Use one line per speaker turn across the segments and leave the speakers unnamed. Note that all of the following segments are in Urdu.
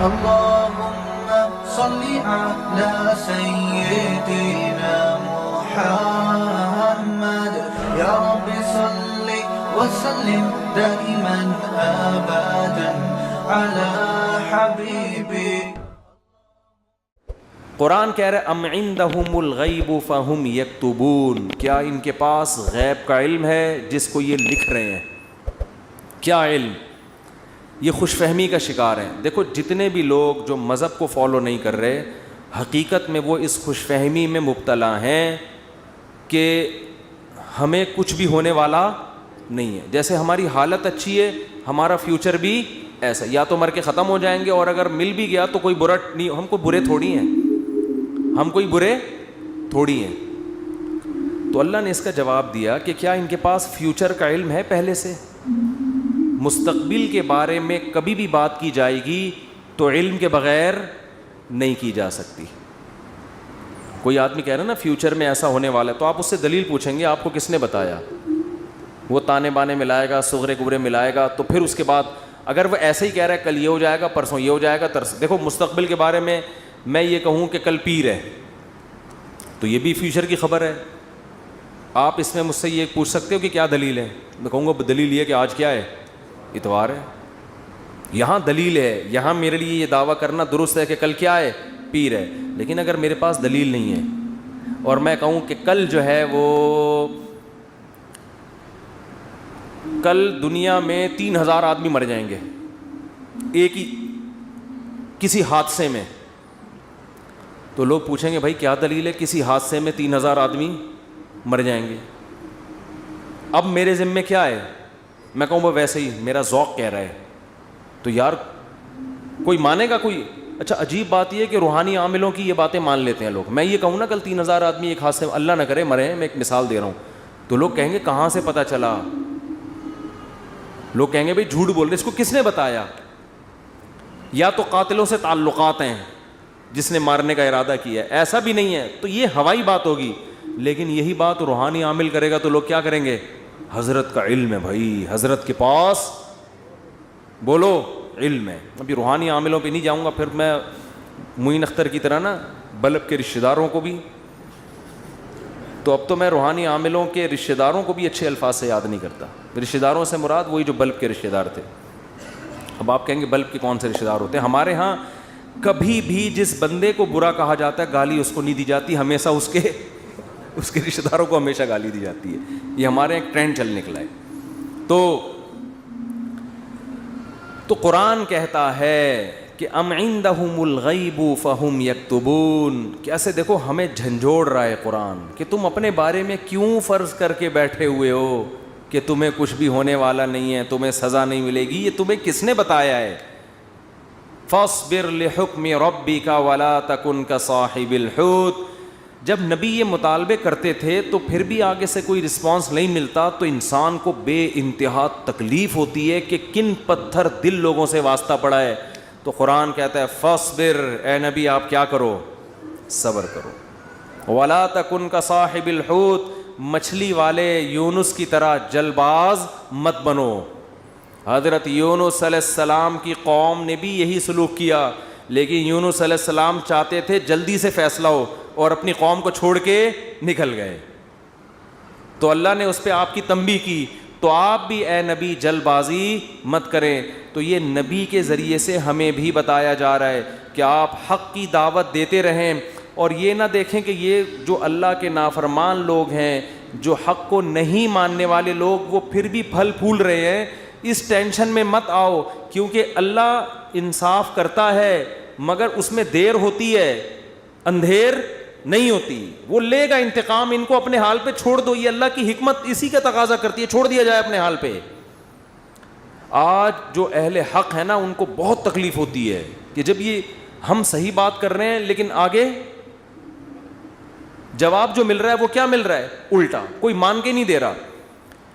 اللهم صل على سيدنا محمد يا رب صل وسلم دائما أبدا على حبيبك.
قرآن کہہ رہے ام عندہم الغیب فہم یکتبون، کیا ان کے پاس غیب کا علم ہے جس کو یہ لکھ رہے ہیں؟ کیا علم؟ یہ خوش فہمی کا شکار ہیں. دیکھو جتنے بھی لوگ جو مذہب کو فالو نہیں کر رہے، حقیقت میں وہ اس خوش فہمی میں مبتلا ہیں کہ ہمیں کچھ بھی ہونے والا نہیں ہے. جیسے ہماری حالت اچھی ہے ہمارا فیوچر بھی ایسا، یا تو مر کے ختم ہو جائیں گے، اور اگر مل بھی گیا تو کوئی برا نہیں، ہم کوئی برے تھوڑی ہیں، ہم کوئی برے تھوڑی ہیں. تو اللہ نے اس کا جواب دیا کہ کیا ان کے پاس فیوچر کا علم ہے پہلے سے؟ مستقبل کے بارے میں کبھی بھی بات کی جائے گی تو علم کے بغیر نہیں کی جا سکتی. کوئی آدمی کہہ رہا ہے نا فیوچر میں ایسا ہونے والا ہے، تو آپ اس سے دلیل پوچھیں گے آپ کو کس نے بتایا؟ وہ تانے بانے ملائے گا، صغرے کبرے ملائے گا، تو پھر اس کے بعد اگر وہ ایسے ہی کہہ رہا ہے کل یہ ہو جائے گا، پرسوں یہ ہو جائے گا، دیکھو مستقبل کے بارے میں یہ کہوں کہ کل پیر ہے تو یہ بھی فیوچر کی خبر ہے. آپ اس میں مجھ سے یہ پوچھ سکتے ہو کہ کیا دلیل ہے؟ میں کہوں گا دلیل یہ کہ آج کیا ہے؟ اتوار ہے. یہاں دلیل ہے، یہاں میرے لیے یہ دعویٰ کرنا درست ہے کہ کل کیا ہے؟ پیر ہے. لیکن اگر میرے پاس دلیل نہیں ہے اور میں کہوں کہ کل جو ہے وہ کل دنیا میں 3000 آدمی مر جائیں گے ایک ہی کسی حادثے میں، تو لوگ پوچھیں گے بھائی کیا دلیل ہے کسی حادثے میں 3000 آدمی مر جائیں گے؟ اب میرے ذمے کیا ہے؟ میں کہوں وہ ویسے ہی میرا ذوق کہہ رہا ہے. تو یار کوئی مانے گا کوئی؟ اچھا عجیب بات یہ ہے کہ روحانی عاملوں کی یہ باتیں مان لیتے ہیں لوگ. میں یہ کہوں نا کل 3000 آدمی ایک حادثے میں، اللہ نہ کرے مرے ہیں، میں ایک مثال دے رہا ہوں، تو لوگ کہیں گے کہاں سے پتہ چلا؟ لوگ کہیں گے بھائی جھوٹ بول رہے، اس کو کس نے بتایا؟ یا تو قاتلوں سے تعلقات ہیں جس نے مارنے کا ارادہ کیا ہے، ایسا بھی نہیں ہے تو یہ ہوائی بات ہوگی. لیکن یہی بات روحانی عامل کرے گا تو لوگ کیا کریں گے؟ حضرت کا علم ہے بھائی، حضرت کے پاس بولو علم ہے. ابھی روحانی عاملوں پہ نہیں جاؤں گا، پھر میں معین اختر کی طرح نا بلب کے رشتہ داروں کو بھی، تو اب تو میں روحانی عاملوں کے رشتہ داروں کو بھی اچھے الفاظ سے یاد نہیں کرتا. رشتہ داروں سے مراد وہی جو بلب کے رشتہ دار تھے. اب آپ کہیں گے بلب کے کون سے رشتہ دار ہوتے ہیں؟ ہمارے ہاں کبھی بھی جس بندے کو برا کہا جاتا ہے گالی اس کو نہیں دی جاتی، ہمیشہ اس کے رشتہ داروں کو ہمیشہ گالی دی جاتی ہے. یہ ہمارے ایک ٹرینڈ چل نکلا ہے. تو قرآن کہتا ہے کہ ام عندہم الغیب فہم یکتبون. کیسے دیکھو ہمیں جھنجھوڑ رہا ہے قرآن کہ تم اپنے بارے میں کیوں فرض کر کے بیٹھے ہوئے ہو کہ تمہیں کچھ بھی ہونے والا نہیں ہے، تمہیں سزا نہیں ملے گی. یہ تمہیں کس نے بتایا ہے؟ فاصبر لحکم ربک ولا تکن کصاحب الحوت. جب نبی یہ مطالبے کرتے تھے تو پھر بھی آگے سے کوئی رسپانس نہیں ملتا تو انسان کو بے انتہا تکلیف ہوتی ہے کہ کن پتھر دل لوگوں سے واسطہ پڑا ہے. تو قرآن کہتا ہے فاصبر، اے نبی آپ کیا کرو؟ صبر کرو. ولا تکن کصاحب الحوت، مچھلی والے یونس کی طرح جل باز مت بنو. حضرت یونس علیہ السلام کی قوم نے بھی یہی سلوک کیا، لیکن یونس علیہ السلام چاہتے تھے جلدی سے فیصلہ ہو اور اپنی قوم کو چھوڑ کے نکل گئے. تو اللہ نے اس پہ آپ کی تنبیہ کی. تو آپ بھی اے نبی جل بازی مت کریں. تو یہ نبی کے ذریعے سے ہمیں بھی بتایا جا رہا ہے کہ آپ حق کی دعوت دیتے رہیں اور یہ نہ دیکھیں کہ یہ جو اللہ کے نافرمان لوگ ہیں، جو حق کو نہیں ماننے والے لوگ، وہ پھر بھی پھل پھول رہے ہیں. اس ٹینشن میں مت آؤ، کیونکہ اللہ انصاف کرتا ہے مگر اس میں دیر ہوتی ہے، اندھیر نہیں ہوتی. وہ لے گا انتقام، ان کو اپنے حال پہ چھوڑ دو. یہ اللہ کی حکمت اسی کا تقاضا کرتی ہے، چھوڑ دیا جائے اپنے حال پہ. آج جو اہل حق ہے نا ان کو بہت تکلیف ہوتی ہے کہ جب یہ ہم صحیح بات کر رہے ہیں لیکن آگے جواب جو مل رہا ہے وہ کیا مل رہا ہے؟ الٹا، کوئی مان کے نہیں دے رہا.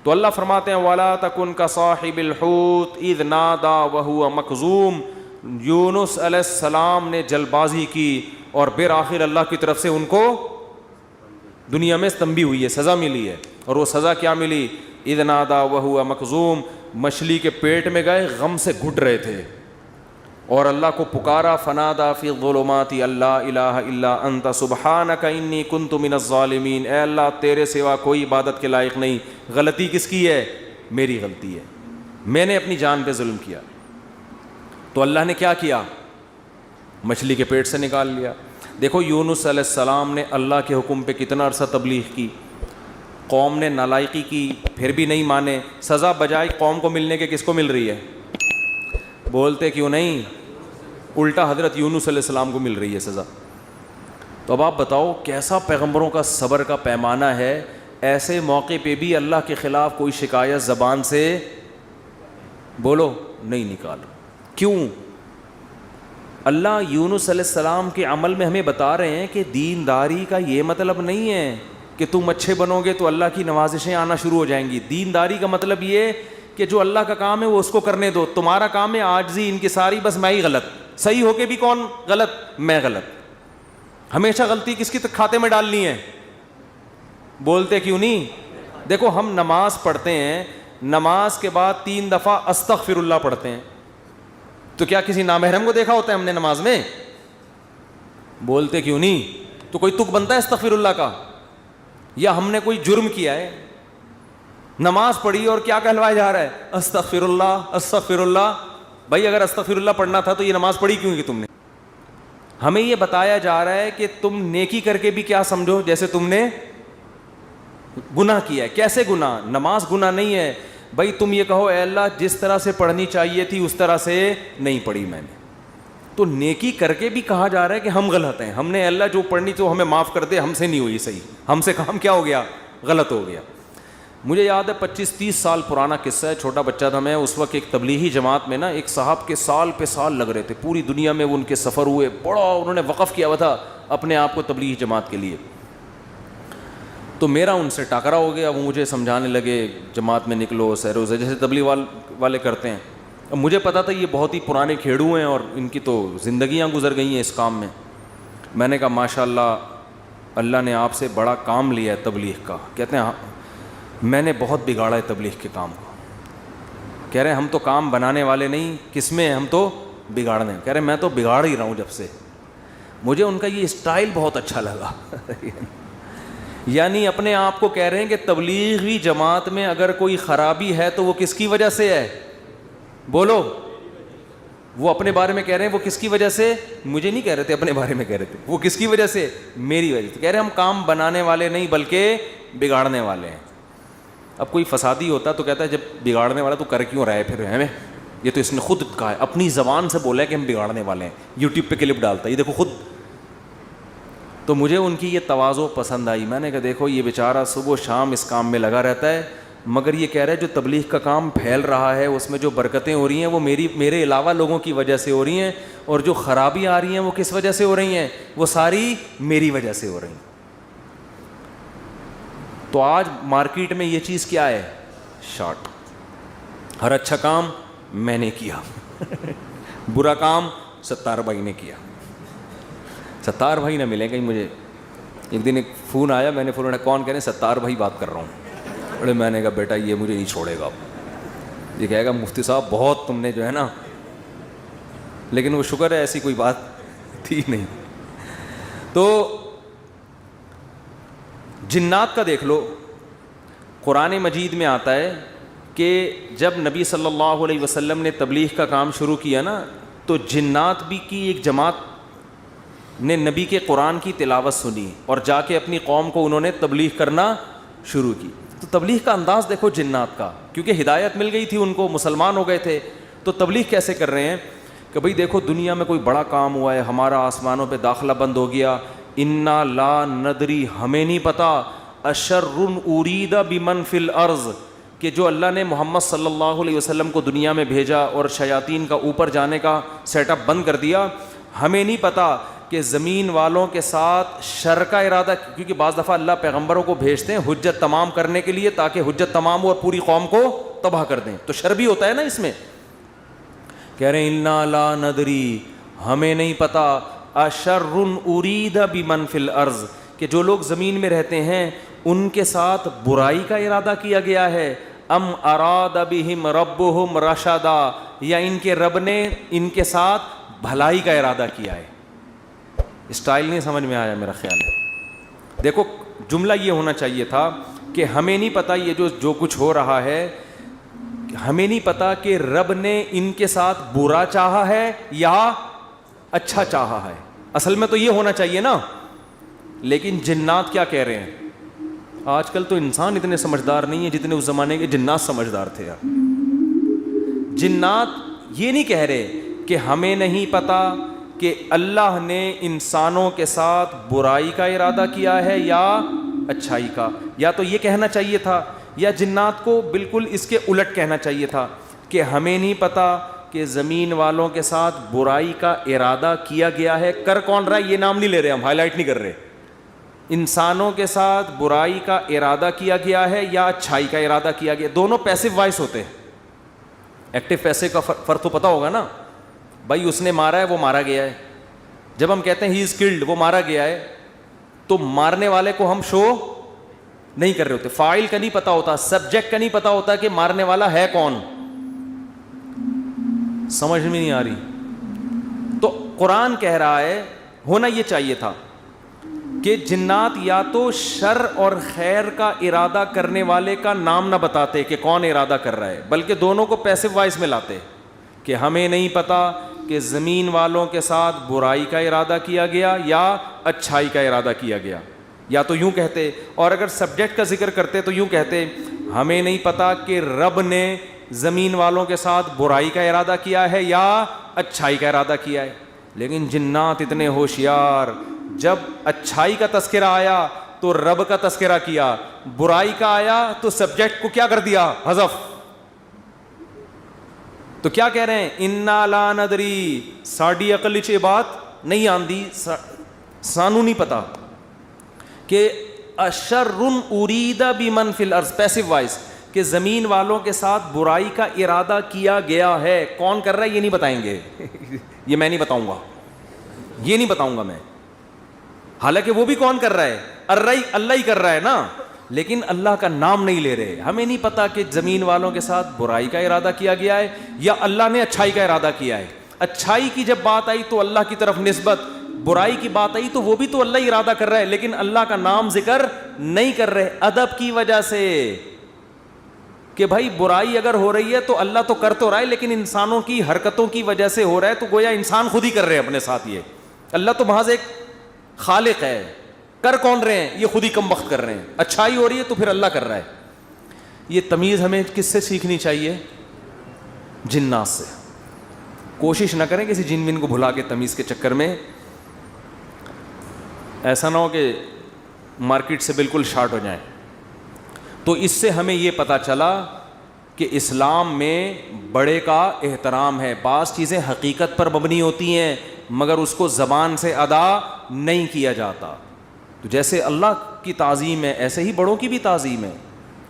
تو اللہ فرماتے ہیں وَلَا تَكُنْ كَصَاحِبِ الْحُوتِ إِذْ نَادَى وَهُوَ مَكْظُومٌ. یونس علیہ السلام نے جل بازی کی اور بالآخر اللہ کی طرف سے ان کو دنیا میں تنبیہ ہوئی ہے، سزا ملی ہے. اور وہ سزا کیا ملی؟ اذ نادا وہو مکظوم. مچھلی کے پیٹ میں گئے، غم سے گھٹ رہے تھے. اور اللہ کو پکارا فنادا فی الظلمات اللہ الہ الا انت سبحانک انی کنت من الظالمین، اے اللہ تیرے سوا کوئی عبادت کے لائق نہیں، غلطی کس کی ہے؟ میری غلطی ہے، میں نے اپنی جان پہ ظلم کیا۔ تو اللہ نے کیا کیا؟ مچھلی کے پیٹ سے نکال لیا۔ دیکھو یونس علیہ السلام نے اللہ کے حکم پہ کتنا عرصہ تبلیغ کی، قوم نے نالائقی کی، پھر بھی نہیں مانے، سزا بجائے قوم کو ملنے کے کس کو مل رہی ہے؟ بولتے کیوں نہیں؟ الٹا حضرت یونس علیہ السلام کو مل رہی ہے سزا۔ تو اب آپ بتاؤ کیسا پیغمبروں کا صبر کا پیمانہ ہے، ایسے موقع پہ بھی اللہ کے خلاف کوئی شکایت زبان سے بولو نہیں نکال۔ کیوں؟ اللہ یونس علیہ السلام کے عمل میں ہمیں بتا رہے ہیں کہ دینداری کا یہ مطلب نہیں ہے کہ تم اچھے بنو گے تو اللہ کی نوازشیں آنا شروع ہو جائیں گی۔ دینداری کا مطلب یہ کہ جو اللہ کا کام ہے وہ اس کو کرنے دو، تمہارا کام ہے عاجزی انکساری، بس میں ہی غلط، صحیح ہو کے بھی کون غلط؟ میں غلط۔ ہمیشہ غلطی کس کی کھاتے میں ڈالنی ہے؟ بولتے کیوں نہیں؟ دیکھو ہم نماز پڑھتے ہیں، نماز کے بعد 3 دفعہ استغفر اللہ پڑھتے ہیں، تو کیا کسی نامحرم کو دیکھا ہوتا ہے ہم نے نماز میں؟ بولتے کیوں نہیں؟ تو کوئی تک بنتا ہے استغفر اللہ کا؟ یا ہم نے کوئی جرم کیا ہے، نماز پڑھی اور کیا کہلوایا جا رہا ہے؟ استغفر اللہ استغفر اللہ۔ بھائی اگر استغفر اللہ پڑھنا تھا تو یہ نماز پڑھی کیوں کی تم نے؟ ہمیں یہ بتایا جا رہا ہے کہ تم نیکی کر کے بھی کیا سمجھو جیسے تم نے گناہ کیا ہے۔ کیسے گناہ؟ نماز گناہ نہیں ہے بھائی، تم یہ کہو اے اللہ جس طرح سے پڑھنی چاہیے تھی اس طرح سے نہیں پڑھی میں نے، تو نیکی کر کے بھی کہا جا رہا ہے کہ ہم غلط ہیں، ہم نے اللہ جو پڑھنی تو ہمیں معاف کر دے، ہم سے نہیں ہوئی صحیح، ہم سے کام کیا ہو گیا؟ غلط ہو گیا۔ مجھے یاد ہے 25-30 سال پرانا قصہ ہے، چھوٹا بچہ تھا میں اس وقت، ایک تبلیغی جماعت میں نا ایک صاحب کے سال پہ سال لگ رہے تھے، پوری دنیا میں وہ ان کے سفر ہوئے، بڑا انہوں نے وقف کیا ہوا تھا اپنے آپ کو تبلیغی جماعت کے لیے۔ تو میرا ان سے ٹاکرا ہو گیا، وہ مجھے سمجھانے لگے جماعت میں نکلو سیر و جیسے تبلیغ والے کرتے ہیں۔ اب مجھے پتا تھا یہ بہت ہی پرانے کھیڑو ہیں اور ان کی تو زندگیاں گزر گئی ہیں اس کام میں۔ میں نے کہا ماشاءاللہ اللہ نے آپ سے بڑا کام لیا ہے تبلیغ کا۔ کہتے ہیں میں نے بہت بگاڑا ہے تبلیغ کے کام کو۔ کہہ رہے ہیں ہم تو کام بنانے والے نہیں، کس میں ہم تو بگاڑنے۔ کہہ رہے ہیں میں تو بگاڑ ہی رہا ہوں جب سے۔ مجھے ان کا یہ اسٹائل بہت اچھا لگا یعنی اپنے آپ کو کہہ رہے ہیں کہ تبلیغی جماعت میں اگر کوئی خرابی ہے تو وہ کس کی وجہ سے ہے؟ بولو۔ وہ اپنے بارے میں کہہ رہے ہیں وہ کس کی وجہ سے؟ مجھے نہیں کہہ رہے تھے، اپنے بارے میں کہہ رہے تھے۔ وہ کس کی وجہ سے؟ میری وجہ سے۔ کہہ رہے ہیں ہم کام بنانے والے نہیں بلکہ بگاڑنے والے ہیں۔ اب کوئی فسادی ہوتا تو کہتا ہے جب بگاڑنے والا تو کر کیوں رہا ہے پھر ہمیں؟ یہ تو اس نے خود کہا ہے، اپنی زبان سے بولا ہے کہ ہم بگاڑنے والے ہیں، یوٹیوب پہ کلپ ڈالتا ہے، یہ دیکھو خود۔ تو مجھے ان کی یہ تواضع پسند آئی۔ میں نے کہا دیکھو یہ بیچارہ صبح و شام اس کام میں لگا رہتا ہے، مگر یہ کہہ رہا ہے جو تبلیغ کا کام پھیل رہا ہے اس میں جو برکتیں ہو رہی ہیں وہ میرے علاوہ لوگوں کی وجہ سے ہو رہی ہیں، اور جو خرابی آ رہی ہیں وہ کس وجہ سے ہو رہی ہیں؟ وہ ساری میری وجہ سے ہو رہی ہیں۔ تو آج مارکیٹ میں یہ چیز کیا ہے؟ شارٹ۔ ہر اچھا کام میں نے کیا برا کام ستار بھائی نے کیا۔ ستار بھائی نہ ملیں کہیں مجھے۔ ایک دن ایک فون آیا، میں نے فون اٹھایا، کون؟ کہہ رہے ستار بھائی بات کر رہا ہوں۔ بڑے میں نے کہا بیٹا یہ مجھے نہیں چھوڑے گا، یہ کہے گا مفتی صاحب بہت تم نے جو ہے نا، لیکن وہ شکر ہے ایسی کوئی بات تھی نہیں۔ تو جنات کا دیکھ لو، قرآن مجید میں آتا ہے کہ جب نبی صلی اللہ علیہ وسلم نے تبلیغ کا کام شروع کیا نا تو جنات بھی کی ایک جماعت نے نبی کے قرآن کی تلاوت سنی اور جا کے اپنی قوم کو انہوں نے تبلیغ کرنا شروع کی۔ تو تبلیغ کا انداز دیکھو جنات کا، کیونکہ ہدایت مل گئی تھی ان کو، مسلمان ہو گئے تھے، تو تبلیغ کیسے کر رہے ہیں کہ بھئی دیکھو دنیا میں کوئی بڑا کام ہوا ہے، ہمارا آسمانوں پہ داخلہ بند ہو گیا، انا لا ندری، ہمیں نہیں پتا، اشر ارید بمن فی الارض، کہ جو اللہ نے محمد صلی اللہ علیہ وسلم کو دنیا میں بھیجا اور شیاطین کا اوپر جانے کا سیٹ اپ بند کر دیا، ہمیں نہیں پتا کہ زمین والوں کے ساتھ شر کا ارادہ، کیونکہ بعض دفعہ اللہ پیغمبروں کو بھیجتے ہیں حجت تمام کرنے کے لیے تاکہ حجت تمام ہو اور پوری قوم کو تباہ کر دیں، تو شر بھی ہوتا ہے نا اس میں۔ کہہ رہے ہیں انا لا ندری، ہمیں نہیں پتا، اشر ارید بمن فی الارض، کہ جو لوگ زمین میں رہتے ہیں ان کے ساتھ برائی کا ارادہ کیا گیا ہے، ام اراد بہم ربہم رشدا، یا ان کے رب نے ان کے ساتھ بھلائی کا ارادہ کیا ہے. اسٹائل نہیں سمجھ میں آیا میرا خیال ہے. دیکھو جملہ یہ ہونا چاہیے تھا کہ ہمیں نہیں پتا یہ جو کچھ ہو رہا ہے, ہمیں نہیں پتا کہ رب نے ان کے ساتھ برا چاہا ہے یا اچھا چاہا ہے. اصل میں تو یہ ہونا چاہیے نا. لیکن جنات کیا کہہ رہے ہیں؟ آج کل تو انسان اتنے سمجھدار نہیں ہے جتنے اس زمانے کے جنات سمجھدار تھے یار. جنات یہ نہیں کہہ رہے کہ ہمیں نہیں پتا کہ اللہ نے انسانوں کے ساتھ برائی کا ارادہ کیا ہے یا اچھائی کا. یا تو یہ کہنا چاہیے تھا, یا جنات کو بالکل اس کے الٹ کہنا چاہیے تھا کہ ہمیں نہیں پتا کہ زمین والوں کے ساتھ برائی کا ارادہ کیا گیا ہے. کر کون رہا ہے یہ نام نہیں لے رہے, ہم ہائی لائٹ نہیں کر رہے. انسانوں کے ساتھ برائی کا ارادہ کیا گیا ہے یا اچھائی کا ارادہ کیا گیا. دونوں پیسو وائس ہوتے ہیں. ایکٹیو پیسے کا فرق تو پتہ ہوگا نا. بھائی اس نے مارا ہے, وہ مارا گیا ہے. جب ہم کہتے ہیں ہی از کلڈ, وہ مارا گیا ہے, تو مارنے والے کو ہم شو نہیں کر رہے ہوتے. فاعل کا نہیں پتا ہوتا, سبجیکٹ کا نہیں پتا ہوتا کہ مارنے والا ہے کون. سمجھ میں نہیں آ رہی. تو قرآن کہہ رہا ہے, ہونا یہ چاہیے تھا کہ جنات یا تو شر اور خیر کا ارادہ کرنے والے کا نام نہ بتاتے کہ کون ارادہ کر رہا ہے, بلکہ دونوں کو پیسو وائس میں لاتے کہ ہمیں نہیں پتا کہ زمین والوں کے ساتھ برائی کا ارادہ کیا گیا یا اچھائی کا ارادہ کیا گیا. یا تو یوں کہتے, اور اگر سبجیکٹ کا ذکر کرتے تو یوں کہتے ہمیں نہیں پتا کہ رب نے زمین والوں کے ساتھ برائی کا ارادہ کیا ہے یا اچھائی کا ارادہ کیا ہے. لیکن جنات اتنے ہوشیار, جب اچھائی کا تذکرہ آیا تو رب کا تذکرہ کیا, برائی کا آیا تو سبجیکٹ کو کیا کر دیا, حذف. تو کیا کہہ رہے ہیں, انا لا ندری, ساڈی عقل وچ یہ بات نہیں آندی, سانو نہیں پتا کہ اشر ارید بمن فی الارض, پیسو وائس, کہ زمین والوں کے ساتھ برائی کا ارادہ کیا گیا ہے. کون کر رہا ہے یہ نہیں بتائیں گے. یہ میں نہیں بتاؤں گا, یہ نہیں بتاؤں گا میں. حالانکہ وہ بھی کون کر رہا ہے, اللہ ہی کر رہا ہے نا, لیکن اللہ کا نام نہیں لے رہے. ہمیں نہیں پتا کہ زمین والوں کے ساتھ برائی کا ارادہ کیا گیا ہے یا اللہ نے اچھائی کا ارادہ کیا ہے. اچھائی کی جب بات آئی تو اللہ کی طرف نسبت, برائی کی بات آئی تو وہ بھی تو اللہ ہی ارادہ کر رہا ہے, لیکن اللہ کا نام ذکر نہیں کر رہے. ادب کی وجہ سے کہ بھائی برائی اگر ہو رہی ہے تو اللہ تو کر تو رہا ہے, لیکن انسانوں کی حرکتوں کی وجہ سے ہو رہا ہے, تو گویا انسان خود ہی کر رہے ہیں اپنے ساتھ. یہ اللہ تو محض ایک خالق ہے, کر کون رہے ہیں, یہ خود ہی کم وقت کر رہے ہیں. اچھائی ہو رہی ہے تو پھر اللہ کر رہا ہے. یہ تمیز ہمیں کس سے سیکھنی چاہیے؟ جنات سے. کوشش نہ کریں کسی جن بن کو بھلا کے تمیز کے چکر میں, ایسا نہ ہو کہ مارکیٹ سے بالکل شارٹ ہو جائیں. تو اس سے ہمیں یہ پتہ چلا کہ اسلام میں بڑے کا احترام ہے. بعض چیزیں حقیقت پر مبنی ہوتی ہیں مگر اس کو زبان سے ادا نہیں کیا جاتا. تو جیسے اللہ کی تعظیم ہے ایسے ہی بڑوں کی بھی تعظیم ہے.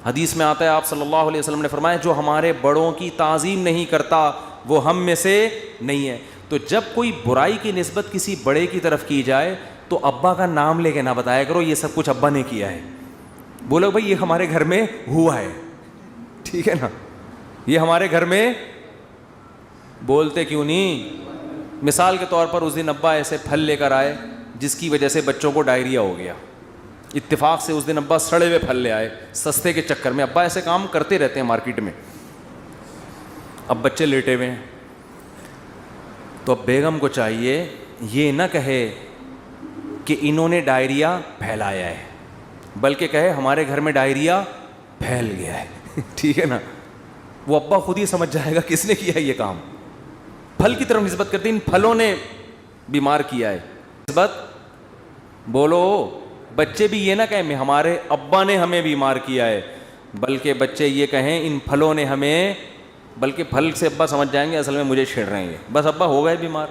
حدیث میں آتا ہے, آپ صلی اللہ علیہ وسلم نے فرمایا, جو ہمارے بڑوں کی تعظیم نہیں کرتا وہ ہم میں سے نہیں ہے. تو جب کوئی برائی کی نسبت کسی بڑے کی طرف کی جائے تو ابا کا نام لے کے نہ بتایا کرو یہ سب کچھ ابا نے کیا ہے. بولو بھائی یہ ہمارے گھر میں ہوا ہے, ٹھیک ہے نا, یہ ہمارے گھر میں. بولتے کیوں نہیں؟ مثال کے طور پر اس دن ابا ایسے پھل لے کر آئے جس کی وجہ سے بچوں کو ڈائریا ہو گیا. اتفاق سے اس دن ابا سڑے ہوئے پھل لے آئے سستے کے چکر میں. ابا ایسے کام کرتے رہتے ہیں مارکیٹ میں. اب بچے لیٹے ہوئے ہیں تو اب بیگم کو چاہیے یہ نہ کہے کہ انہوں نے ڈائریا پھیلایا ہے, بلکہ کہے ہمارے گھر میں ڈائریا پھیل گیا ہے. ٹھیک ہے نا, وہ ابا خود ہی سمجھ جائے گا کس نے کیا ہے یہ کام. پھل کی طرف نسبت کرتے ہیں, ان پھلوں نے بیمار کیا ہے. نسبت بولو, بچے بھی یہ نہ کہیں ہمارے ابا نے ہمیں بیمار کیا ہے, بلکہ بچے یہ کہیں ان پھلوں نے ہمیں, بلکہ پھل سے ابا سمجھ جائیں گے اصل میں مجھے چھیڑ رہے ہیں, بس ابا ہو گئے بیمار.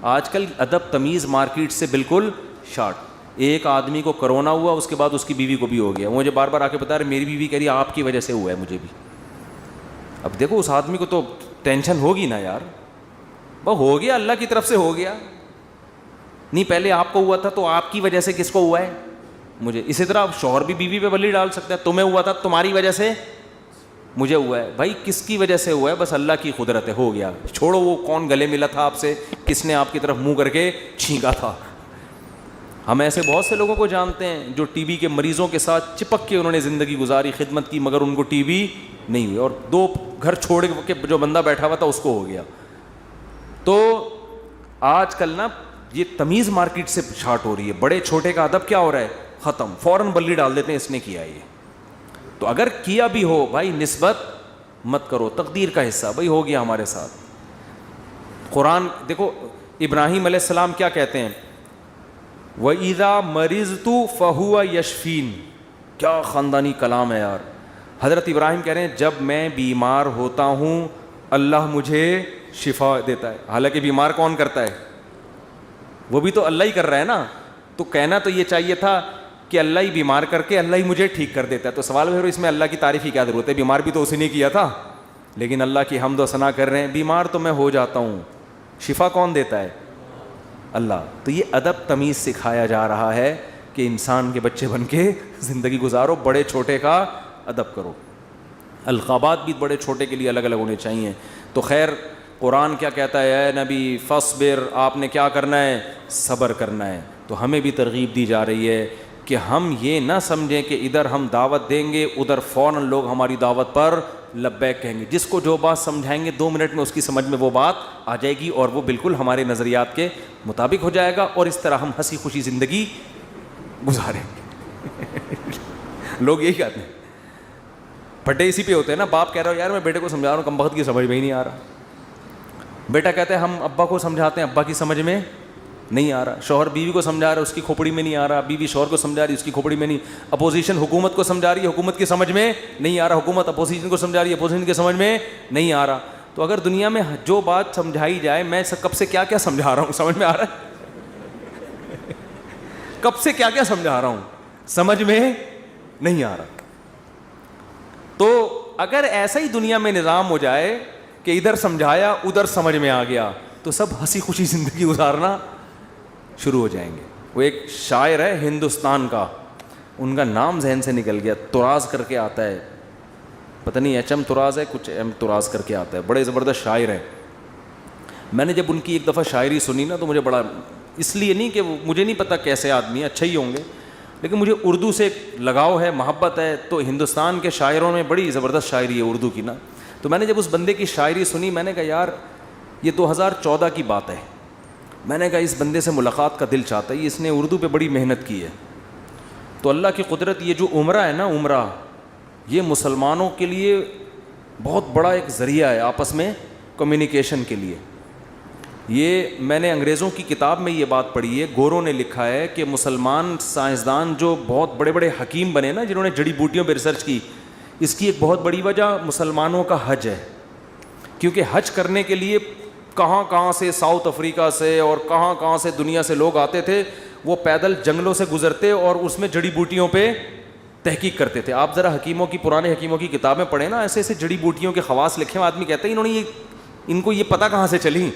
آج کل ادب تمیز مارکیٹ سے بالکل شارٹ. ایک آدمی کو کرونا ہوا, اس کے بعد اس کی بیوی کو بھی ہو گیا. مجھے بار بار آ کے بتا رہے میری بیوی کہہ رہی آپ کی وجہ سے ہوا ہے مجھے بھی. اب دیکھو اس آدمی کو تو ٹینشن ہوگی نا یار, وہ ہو گیا اللہ کی طرف سے ہو گیا, نہیں پہلے آپ کو ہوا تھا تو آپ کی وجہ سے کس کو ہوا ہے مجھے. اسی طرح شوہر بھی بیوی پہ بلی ڈال سکتا ہے, تمہیں ہوا تھا تمہاری وجہ سے. مجھے ہوا ہے. بھائی کس کی وجہ سے ہوا ہے؟ بس اللہ کی قدرت ہے, ہو گیا. چھوڑو وہ کون گلے ملا تھا آپ سے, کس نے آپ کی طرف منہ کر کے چھینکا تھا. ہم ایسے بہت سے لوگوں کو جانتے ہیں جو ٹی بی کے مریضوں کے ساتھ چپک کے انہوں نے زندگی گزاری, خدمت کی, مگر ان کو ٹی بی نہیں ہوئی, اور 2 گھر چھوڑ کے جو بندہ بیٹھا ہوا تھا اس کو ہو گیا. تو آج کل نا یہ تمیز مارکیٹ سے چھاٹ ہو رہی ہے. بڑے چھوٹے کا ادب کیا ہو رہا ہے؟ ختم. فوراً بلی ڈال دیتے ہیں اس نے کیا یہ. تو اگر کیا بھی ہو بھائی نسبت مت کرو, تقدیر کا حصہ بھائی ہو گیا ہمارے ساتھ. قرآن دیکھو ابراہیم علیہ السلام کیا کہتے ہیں, وَإِذَا مَرِضْتُ فَهُوَ يَشْفِينِ. کیا خاندانی کلام ہے یار. حضرت ابراہیم کہہ رہے ہیں جب میں بیمار ہوتا ہوں اللہ مجھے شفا دیتا ہے. حالانکہ بیمار کون کرتا ہے؟ وہ بھی تو اللہ ہی کر رہا ہے نا. تو کہنا تو یہ چاہیے تھا کہ اللہ ہی بیمار کر کے اللہ ہی مجھے ٹھیک کر دیتا ہے. تو سوال ہے اس میں اللہ کی تعریف کی کیا ضرورت ہے؟ بیمار بھی تو اسی نے کیا تھا. لیکن اللہ کی حمد و ثنا کر رہے ہیں, بیمار تو میں ہو جاتا ہوں, شفا کون دیتا ہے؟ اللہ. تو یہ ادب تمیز سکھایا جا رہا ہے کہ انسان کے بچے بن کے زندگی گزارو, بڑے چھوٹے کا ادب کرو. القابات بھی بڑے چھوٹے کے لیے الگ الگ ہونے چاہیے. تو خیر قرآن کیا کہتا ہے؟ اے نبی فاصبر, آپ نے کیا کرنا ہے؟ صبر کرنا ہے. تو ہمیں بھی ترغیب دی جا رہی ہے کہ ہم یہ نہ سمجھیں کہ ادھر ہم دعوت دیں گے ادھر فوراً لوگ ہماری دعوت پر لبیک کہیں گے. جس کو جو بات سمجھائیں گے 2 منٹ میں اس کی سمجھ میں وہ بات آ جائے گی اور وہ بالکل ہمارے نظریات کے مطابق ہو جائے گا, اور اس طرح ہم ہنسی خوشی زندگی گزاریں گے. لوگ یہی کہتے ہیں, پھٹے اسی پہ ہوتے ہیں نا. باپ کہہ رہا ہو یار میں بیٹے کو سمجھا رہا ہوں, کم وقت کی سمجھ میں ہی نہیں آ رہا. بیٹا کہتے ہیں ہم ابا کو سمجھاتے ہیں, ابا کی سمجھ میں نہیں آ رہا. شوہر بیوی کو سمجھا رہا ہے, اس کی کھوپڑی میں نہیں آ رہا. بیوی شوہر کو سمجھا رہی ہے, اس کی کھوپڑی میں نہیں. اپوزیشن حکومت کو سمجھا رہی ہے, حکومت کی سمجھ میں نہیں آ رہا. حکومت اپوزیشن کو سمجھا رہی ہے, اپوزیشن کی سمجھ میں نہیں آ رہا. تو اگر دنیا میں جو بات سمجھائی جائے, میں کب سے کیا کیا سمجھا رہا ہوں, سمجھ میں آ رہا ہے؟ کب سے کیا کیا سمجھا رہا ہوں, سمجھ میں نہیں آ رہا. تو اگر ایسا ہی دنیا میں نظام ہو جائے کہ ادھر سمجھایا ادھر سمجھ میں آ گیا, تو سب ہنسی خوشی زندگی گزارنا شروع ہو جائیں گے. وہ ایک شاعر ہے ہندوستان کا, ان کا نام ذہن سے نکل گیا, تراز کر کے آتا ہے, پتہ نہیں ایچ ایم تراز ہے, کچھ ایم تراز کر کے آتا ہے. بڑے زبردست شاعر ہیں. میں نے جب ان کی ایک دفعہ شاعری سنی نا تو مجھے بڑا, اس لیے نہیں کہ مجھے نہیں پتہ کیسے آدمی, اچھا ہی ہوں گے, لیکن مجھے اردو سے ایک لگاؤ ہے, محبت ہے. تو ہندوستان کے شاعروں میں بڑی زبردست شاعری ہے اردو کی نا. تو میں نے جب اس بندے کی شاعری سنی, میں نے کہا یار یہ 2014 کی بات ہے. میں نے کہا اس بندے سے ملاقات کا دل چاہتا ہے, اس نے اردو پہ بڑی محنت کی ہے. تو اللہ کی قدرت, یہ جو عمرہ ہے نا, عمرہ یہ مسلمانوں کے لیے بہت بڑا ایک ذریعہ ہے آپس میں کمیونیکیشن کے لیے. یہ میں نے انگریزوں کی کتاب میں یہ بات پڑھی ہے, گوروں نے لکھا ہے کہ مسلمان سائنسدان جو بہت بڑے بڑے حکیم بنے نا, جنہوں نے جڑی بوٹیوں پہ ریسرچ کی, اس کی ایک بہت بڑی وجہ مسلمانوں کا حج ہے. کیونکہ حج کرنے کے لیے کہاں کہاں سے, ساؤتھ افریقہ سے اور کہاں کہاں سے دنیا سے لوگ آتے تھے. وہ پیدل جنگلوں سے گزرتے اور اس میں جڑی بوٹیوں پہ تحقیق کرتے تھے. آپ ذرا حکیموں کی, پرانے حکیموں کی کتابیں پڑھیں نا, ایسے ایسے جڑی بوٹیوں کے خواص لکھے ہیں. آدمی کہتے ہیں انہوں نے ان کو یہ پتہ کہاں سے چلی.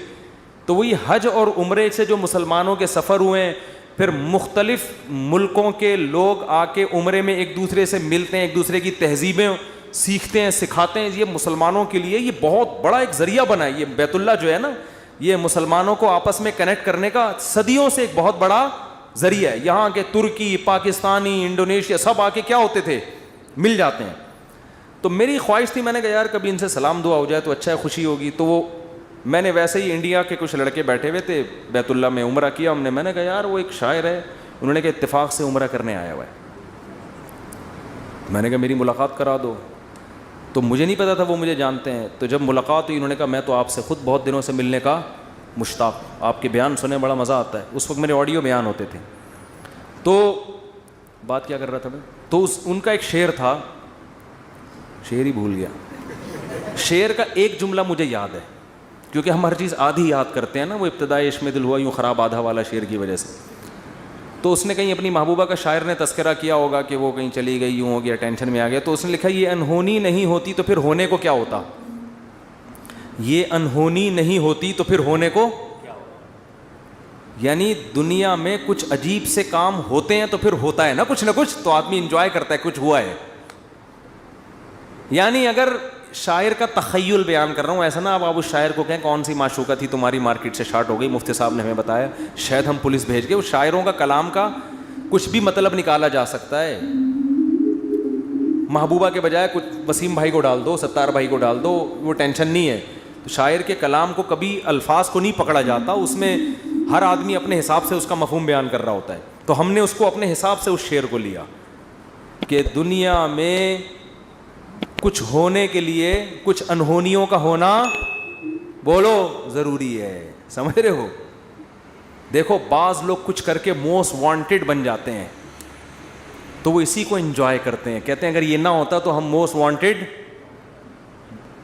تو وہی حج اور عمرے سے جو مسلمانوں کے سفر ہوئے ہیں, پھر مختلف ملکوں کے لوگ آ کے عمرے میں ایک دوسرے سے ملتے ہیں, ایک دوسرے کی تہذیبیں سیکھتے ہیں, سکھاتے ہیں. یہ مسلمانوں کے لیے یہ بہت بڑا ایک ذریعہ بنا ہے. یہ بیت اللہ جو ہے نا, یہ مسلمانوں کو آپس میں کنیکٹ کرنے کا صدیوں سے ایک بہت بڑا ذریعہ ہے. یہاں کے ترکی, پاکستانی, انڈونیشیا سب آ کے کیا ہوتے تھے, مل جاتے ہیں. تو میری خواہش تھی, میں نے کہا یار کبھی ان سے سلام دعا ہو جائے تو اچھا ہے, خوشی ہوگی. تو وہ میں نے ویسے ہی انڈیا کے کچھ لڑکے بیٹھے ہوئے تھے, بیت اللہ میں عمرہ کیا ہم نے. میں نے کہا یار وہ ایک شاعر ہے, انہوں نے کہا اتفاق سے عمرہ کرنے آیا ہوا ہے. میں نے کہا میری ملاقات کرا دو. تو مجھے نہیں پتا تھا وہ مجھے جانتے ہیں. تو جب ملاقات ہوئی, انہوں نے کہا میں تو آپ سے خود بہت دنوں سے ملنے کا مشتاق, آپ کے بیان سنے بڑا مزہ آتا ہے. اس وقت میرے آڈیو بیان ہوتے تھے. تو بات کیا کر رہا تھا میں, تو ان کا ایک شعر تھا, شعر ہی بھول گیا. شعر کا ایک جملہ مجھے یاد ہے, کیونکہ ہم ہر چیز آدھی یاد کرتے ہیں نا. وہ ابتدائی عشق میں دل ہوا یوں خراب آدھا والا شعر کی وجہ سے. تو اس نے کہیں اپنی محبوبہ کا شاعر نے تذکرہ کیا ہوگا کہ وہ کہیں چلی گئی, یوں ہو گیا, ٹینشن میں آ گیا. تو اس نے لکھا یہ انہونی نہیں ہوتی تو پھر ہونے کو کیا ہوتا, یہ انہونی نہیں ہوتی تو پھر ہونے کو کیا ہوتا. یعنی دنیا میں کچھ عجیب سے کام ہوتے ہیں تو پھر ہوتا ہے نا کچھ نہ کچھ, تو آدمی انجوائے کرتا ہے کچھ ہوا ہے. یعنی اگر شاعر کا تخیل بیان کر رہا ہوں, ایسا نہ آپ اس شاعر کو کہیں کون سی معشوقہ تھی تمہاری مارکیٹ سے شارٹ ہو گئی, مفتی صاحب نے ہمیں بتایا, شاید ہم پولیس بھیج گئے. وہ شاعروں کا کلام کا کچھ بھی مطلب نکالا جا سکتا ہے. محبوبہ کے بجائے کچھ وسیم بھائی کو ڈال دو, ستار بھائی کو ڈال دو, وہ ٹینشن نہیں ہے. تو شاعر کے کلام کو کبھی الفاظ کو نہیں پکڑا جاتا, اس میں ہر آدمی اپنے حساب سے اس کا مفہوم بیان کر رہا ہوتا ہے. تو ہم نے اس کو اپنے حساب سے اس شعر کو لیا کہ دنیا میں کچھ ہونے کے لیے کچھ انہونیوں کا ہونا بولو ضروری ہے. سمجھ رہے ہو؟ دیکھو بعض لوگ کچھ کر کے موسٹ وانٹیڈ بن جاتے ہیں تو وہ اسی کو انجوائے کرتے ہیں, کہتے ہیں اگر یہ نہ ہوتا تو ہم موسٹ وانٹیڈ,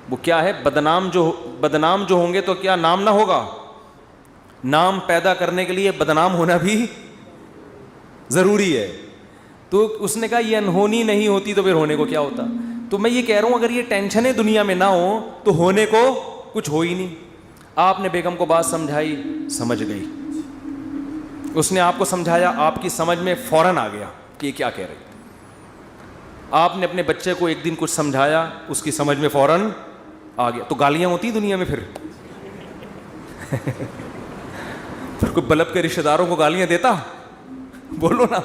وہ کیا ہے, بدنام جو ہوں گے تو کیا نام نہ ہوگا. نام پیدا کرنے کے لیے بدنام ہونا بھی ضروری ہے. تو اس نے کہا یہ انہونی نہیں ہوتی تو پھر ہونے کو کیا ہوتا. تو میں یہ کہہ رہا ہوں اگر یہ ٹینشنیں دنیا میں نہ ہوں تو ہونے کو کچھ ہو ہی نہیں. آپ نے بیگم کو بات سمجھائی, سمجھ گئی, اس نے آپ کو سمجھایا, آپ کی سمجھ میں فوراً آ گیا کہ یہ کیا کہہ رہی. آپ نے اپنے بچے کو ایک دن کچھ سمجھایا, اس کی سمجھ میں فوراً آ گیا. تو گالیاں ہوتی دنیا میں پھر پھر کوئی بلب کے رشتہ داروں کو گالیاں دیتا, بولو نا.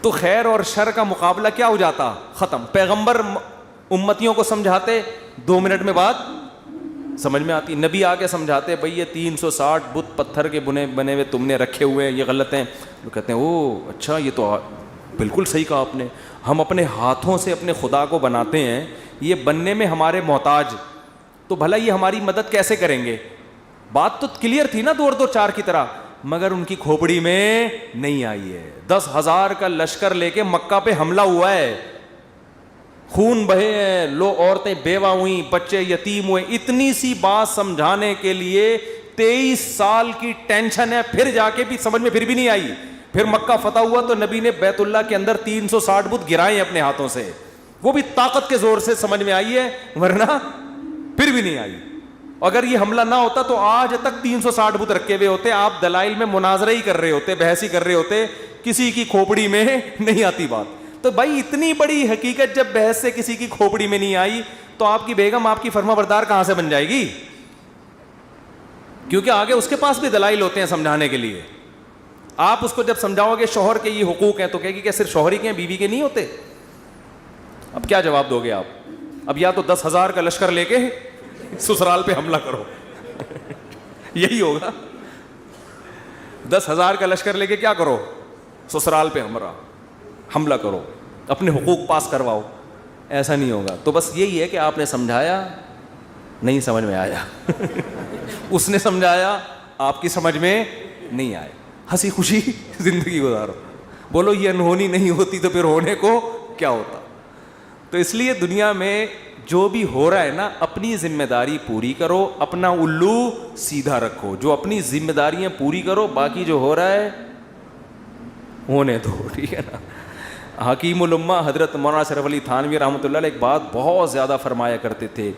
تو خیر اور شر کا مقابلہ کیا ہو جاتا, ختم. پیغمبر امتیوں کو سمجھاتے, 2 منٹ میں بات سمجھ میں آتی. نبی آ کے سمجھاتے, بھئی یہ 360 بت پتھر کے بنے ہوئے تم نے رکھے ہوئے ہیں, یہ غلط ہیں. وہ کہتے ہیں او اچھا, یہ تو بالکل صحیح کہا آپ نے, ہم اپنے ہاتھوں سے اپنے خدا کو بناتے ہیں, یہ بننے میں ہمارے محتاج, تو بھلا یہ ہماری مدد کیسے کریں گے. بات تو کلیئر تھی نا 2 اور 2 4 کی طرح, مگر ان کی کھوپڑی میں نہیں آئی ہے. 10,000 کا لشکر لے کے مکہ پہ حملہ ہوا ہے, خون بہے ہیں, لو عورتیں بیوہ ہوئیں, بچے یتیم ہوئے. اتنی سی بات سمجھانے کے لیے 23 سال کی ٹینشن ہے, پھر جا کے بھی سمجھ میں پھر بھی نہیں آئی. پھر مکہ فتح ہوا تو نبی نے بیت اللہ کے اندر 360 بت گرائے اپنے ہاتھوں سے, وہ بھی طاقت کے زور سے سمجھ میں آئی ہے, ورنہ پھر بھی نہیں آئی. اگر یہ حملہ نہ ہوتا تو آج تک 360 بت رکھے ہوئے ہوتے, آپ دلائل میں مناظرہ ہی کر رہے ہوتے, بحث ہی کر رہے ہوتے, کسی کی کھوپڑی میں نہیں آتی بات. تو بھائی اتنی بڑی حقیقت جب بحث سے کسی کی کھوپڑی میں نہیں آئی تو آپ کی بیگم آپ کی فرما بردار کہاں سے بن جائے گی, کیونکہ آگے اس کے پاس بھی دلائل ہوتے ہیں سمجھانے کے لیے. آپ اس کو جب سمجھاؤ گے شوہر کے یہ حقوق ہیں تو کہے گی کہ صرف شوہر ہی کے ہیں, بیوی کے نہیں ہوتے. اب کیا جواب دو گے آپ؟ اب یا تو 10,000 کا لشکر لے کے سسرال پہ حملہ کرو یہی ہوگا. 10,000 کا لشکر لے کے کیا کرو, سسرال پہ حملہ کرو, اپنے حقوق پاس کرواؤ. ایسا نہیں ہوگا. تو بس یہی ہے کہ آپ نے سمجھایا, نہیں سمجھ میں آیا اس نے سمجھایا, آپ کی سمجھ میں نہیں آئے, ہنسی خوشی زندگی گزارو. بولو یہ انہونی نہیں ہوتی تو پھر ہونے کو کیا ہوتا. تو اس لیے دنیا میں جو بھی ہو رہا ہے نا, اپنی ذمہ داری پوری کرو, اپنا الو سیدھا رکھو. جو اپنی ذمہ داریاں پوری کرو, باقی جو ہو رہا ہے ہونے دو, ٹھیک ہے نا. حکیم الامہ حضرت مولانا اشرف علی تھانوی رحمۃ اللہ علیہ ایک بات بہت زیادہ فرمایا کرتے تھے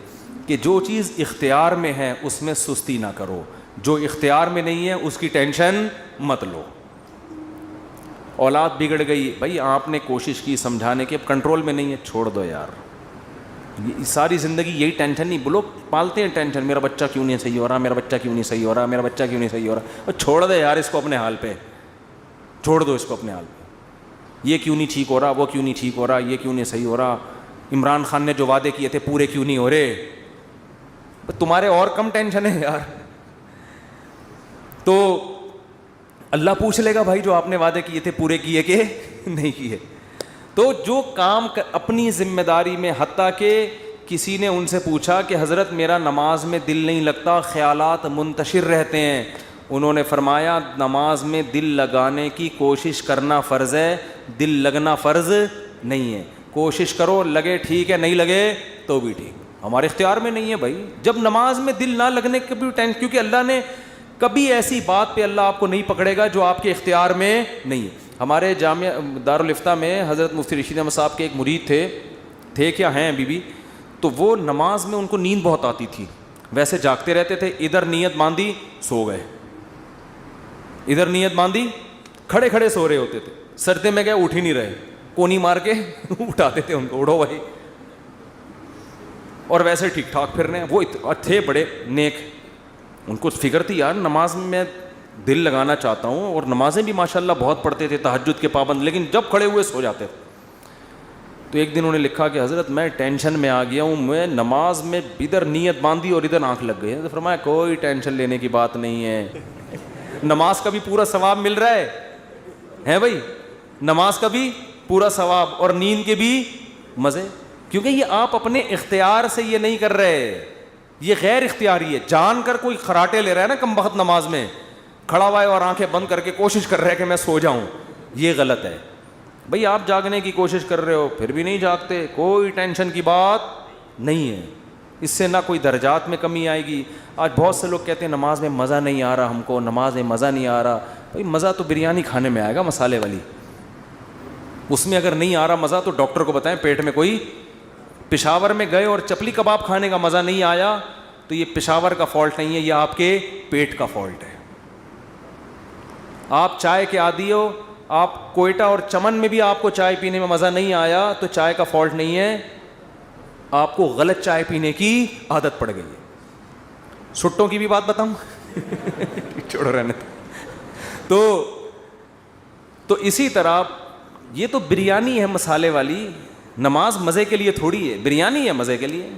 کہ جو چیز اختیار میں ہے اس میں سستی نہ کرو, جو اختیار میں نہیں ہے اس کی ٹینشن مت لو. اولاد بگڑ گئی, بھائی آپ نے کوشش کی سمجھانے کی, اب کنٹرول میں نہیں ہے, چھوڑ دو یار. ساری زندگی یہی ٹینشن, نہیں لوگ پالتے ہیں ٹینشن, میرا بچہ کیوں نہیں صحیح ہو رہا, میرا بچہ کیوں نہیں صحیح ہو رہا, میرا بچہ کیوں نہیں صحیح ہو رہا. چھوڑ دے یار اس کو اپنے حال پہ, چھوڑ دو اس کو اپنے حال پہ. یہ کیوں نہیں ٹھیک ہو رہا, وہ کیوں نہیں ٹھیک ہو رہا, یہ کیوں نہیں صحیح ہو رہا, عمران خان نے جو وعدے کیے تھے پورے کیوں نہیں ہو رہے. تمہارے اور کم ٹینشن ہے یار. تو اللہ پوچھ لے گا بھائی جو آپ نے وعدے کیے تھے پورے کیے کہ نہیں کیے. تو جو کام اپنی ذمہ داری میں, حتیٰ کہ کسی نے ان سے پوچھا کہ حضرت میرا نماز میں دل نہیں لگتا, خیالات منتشر رہتے ہیں. انہوں نے فرمایا نماز میں دل لگانے کی کوشش کرنا فرض ہے, دل لگنا فرض نہیں ہے. کوشش کرو, لگے ٹھیک ہے, نہیں لگے تو بھی ٹھیک, ہمارے اختیار میں نہیں ہے بھائی. جب نماز میں دل نہ لگنے کی بھی ٹینشن, کیونکہ اللہ نے کبھی ایسی بات پہ اللہ آپ کو نہیں پکڑے گا جو آپ کے اختیار میں نہیں ہے. ہمارے جامعہ دارالفتہ میں حضرت مفتی رشید احمد صاحب کے ایک مرید تھے کیا ہیں ابھی بھی, تو وہ نماز میں ان کو نیند بہت آتی تھی, ویسے جاگتے رہتے تھے, ادھر نیت باندھی سو گئے, ادھر نیت باندھی کھڑے کھڑے سو رہے ہوتے تھے, سجدے میں گئے اٹھ ہی نہیں رہے. کونی مار کے اٹھاتے تھے ان کو, اڑو بھائی, اور ویسے ٹھیک ٹھاک پھر رہے ہیں. وہ تھے بڑے نیک, ان کو فکر تھی یار نماز میں دل لگانا چاہتا ہوں, اور نمازیں بھی ماشاءاللہ بہت پڑھتے تھے, تہجد کے پابند, لیکن جب کھڑے ہوئے سو جاتے تھے. تو ایک دن انہوں نے لکھا کہ حضرت میں ٹینشن میں آ گیا ہوں, میں نماز میں ادھر نیت باندھی اور ادھر آنکھ لگ گئی. تو فرمایا کوئی ٹینشن لینے کی بات نہیں ہے, نماز کا بھی پورا ثواب مل رہا ہے بھائی, نماز کا بھی پورا ثواب اور نیند کے بھی مزے, کیونکہ یہ آپ اپنے اختیار سے یہ نہیں کر رہے, یہ غیر اختیاری ہے. جان کر کوئی خراٹے لے رہا ہے نا کم بخت نماز میں, کھڑا ہوا ہے اور آنکھیں بند کر کے کوشش کر رہا ہے کہ میں سو جاؤں, یہ غلط ہے. بھئی آپ جاگنے کی کوشش کر رہے ہو پھر بھی نہیں جاگتے, کوئی ٹینشن کی بات نہیں ہے, اس سے نہ کوئی درجات میں کمی آئے گی. آج بہت سے لوگ کہتے ہیں نماز میں مزہ نہیں آ رہا, ہم کو نماز میں مزہ نہیں آ رہا. بھئی مزہ تو بریانی کھانے میں آئے گا مسالے والی, اس میں اگر نہیں آ رہا مزہ تو ڈاکٹر کو بتائیں. پیٹ میں کوئی پشاور میں گئے اور چپلی کباب کھانے کا مزہ نہیں آیا تو یہ پشاور کا فالٹ نہیں ہے, یہ آپ کے پیٹ کا فالٹ ہے. آپ چائے کے عادی ہو, آپ کوئٹہ اور چمن میں بھی آپ کو چائے پینے میں مزہ نہیں آیا تو چائے کا فالٹ نہیں ہے, آپ کو غلط چائے پینے کی عادت پڑ گئی ہے. سٹوں کی بھی بات بتاؤں چھوڑو رہنے. تو اسی طرح یہ تو بریانی ہے مسالے والی, نماز مزے کے لیے تھوڑی ہے, بریانی ہے مزے کے لیے.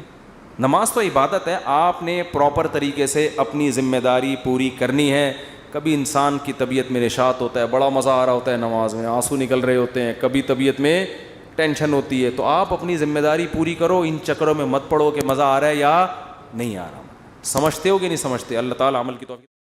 نماز تو عبادت ہے, آپ نے پراپر طریقے سے اپنی ذمہ داری پوری کرنی ہے. کبھی انسان کی طبیعت میں نشاط ہوتا ہے, بڑا مزہ آ رہا ہوتا ہے نماز میں, آنسو نکل رہے ہوتے ہیں, کبھی طبیعت میں ٹینشن ہوتی ہے, تو آپ اپنی ذمہ داری پوری کرو, ان چکروں میں مت پڑو کہ مزہ آ رہا ہے یا نہیں آ رہا. سمجھتے ہو کہ نہیں سمجھتے؟ اللہ تعالیٰ عمل کی توفیق